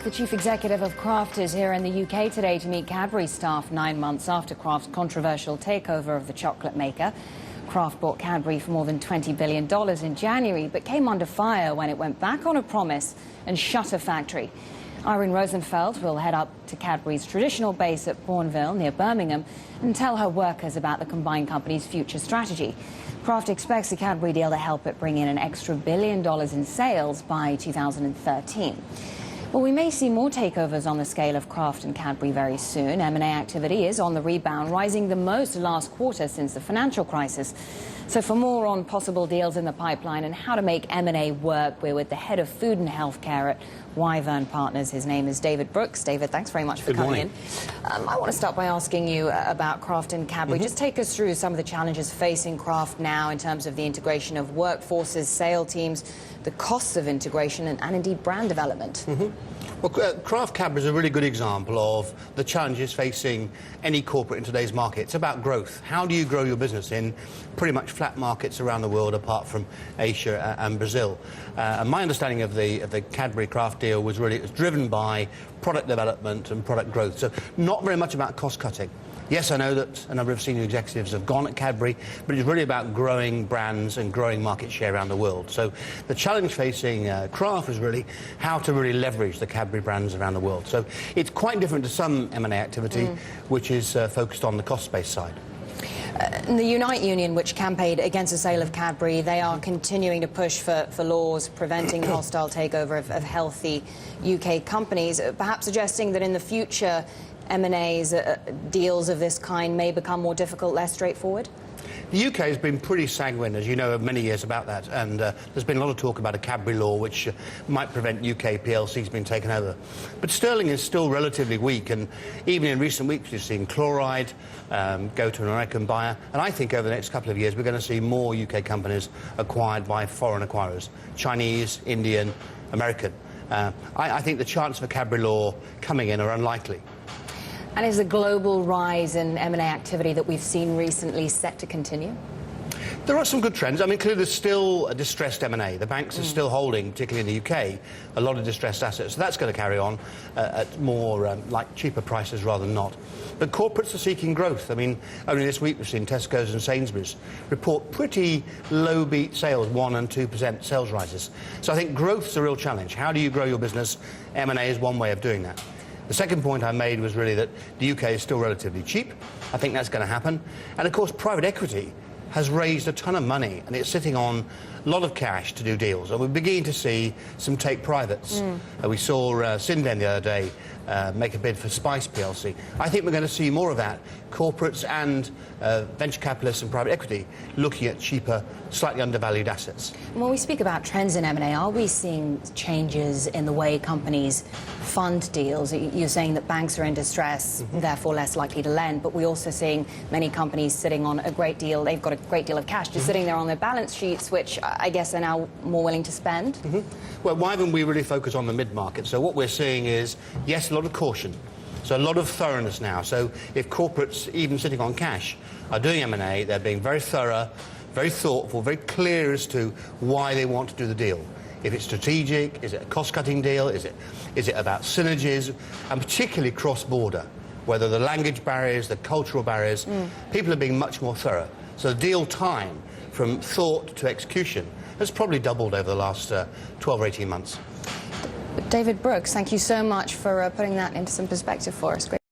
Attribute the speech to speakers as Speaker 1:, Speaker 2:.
Speaker 1: the chief executive of Kraft is here in the UK today to meet Cadbury staff 9 months after Kraft's controversial takeover of the chocolate maker. Kraft bought Cadbury for more than $20 billion in January, but came under fire when it went back on a promise and shut a factory. Irene Rosenfeld will head up to Cadbury's traditional base at Bournville, near Birmingham, and tell her workers about the combined company's future strategy. Kraft expects the Cadbury deal to help it bring in an extra $1 billion in sales by 2013. Well, we may see more takeovers on the scale of Kraft and Cadbury very soon. M&A activity is on the rebound, rising the most last quarter since the financial crisis. So for more on possible deals in the pipeline and how to make M&A work, we're with the head of food and healthcare at Wyvern Partners. His name is David Brooks. David, thanks very much for coming in. I want to start by asking you about Kraft and Cadbury. Just take us through some of the challenges facing Kraft now in terms of the integration of workforces, sales teams, the costs of integration and indeed brand development.
Speaker 2: Well, Kraft Cadbury is a really good example of the challenges facing any corporate in today's market. It's about growth. How do you grow your business in pretty much flat markets around the world, apart from Asia and Brazil? And my understanding of the Cadbury-Kraft deal was really it was driven by product development and product growth, so not very much about cost cutting. Yes, I know that a number of senior executives have gone at Cadbury, but it's really about growing brands and growing market share around the world. So the challenge facing Kraft is really how to really leverage the Cadbury brands around the world. So it's quite different to some M&A activity, which is focused on the cost-based side.
Speaker 1: The Unite Union, which campaigned against the sale of Cadbury, they are continuing to push for laws preventing the hostile takeover of healthy UK companies, perhaps suggesting that in the future M&As, deals of this kind may become more difficult, less straightforward?
Speaker 2: The UK has been pretty sanguine, as you know, many years about that, and there's been a lot of talk about a Cadbury law which might prevent UK PLCs being taken over. But sterling is still relatively weak, and even in recent weeks we've seen chloride go to an American buyer, and I think over the next couple of years we're going to see more UK companies acquired by foreign acquirers, Chinese, Indian, American. I think the chance of a Cadbury law coming in are unlikely.
Speaker 1: And is the global rise in M&A activity that we've seen recently set to continue?
Speaker 2: There are some good trends. I mean, clearly there's still a distressed M&A. The banks are still holding, particularly in the UK, a lot of distressed assets. So that's going to carry on at more like cheaper prices rather than not. But corporates are seeking growth. I mean, only this week we've seen Tesco's and Sainsbury's report pretty low beat sales, 1% and 2% sales rises. So I think growth's a real challenge. How do you grow your business? M&A is one way of doing that. The second point I made was really that the UK is still relatively cheap. I think that's going to happen. And of course, private equity has raised a ton of money and it's sitting on a lot of cash to do deals. And we're beginning to see some take privates. We saw Synden the other day make a bid for Spice plc. I think we're going to see more of that. Corporates and venture capitalists and private equity looking at cheaper, slightly undervalued assets.
Speaker 1: When we speak about trends in M&A, are we seeing changes in the way companies fund deals? You're saying that banks are in distress, therefore less likely to lend, but we're also seeing many companies sitting on a great deal. They've got a great deal of cash just sitting there on their balance sheets, which I guess are now more willing to spend.
Speaker 2: Well, why don't we really focus on the mid-market? So what we're seeing is, yes, a lot of caution. So a lot of thoroughness now. So if corporates, even sitting on cash, are doing M&A, they're being very thorough, very thoughtful, very clear as to why they want to do the deal. If it's strategic, is it a cost-cutting deal, is it about synergies, and particularly cross-border, whether the language barriers, the cultural barriers, people are being much more thorough. So the deal time from thought to execution has probably doubled over the last 12 or 18 months.
Speaker 1: David Brooks, thank you so much for putting that into some perspective for us. Great.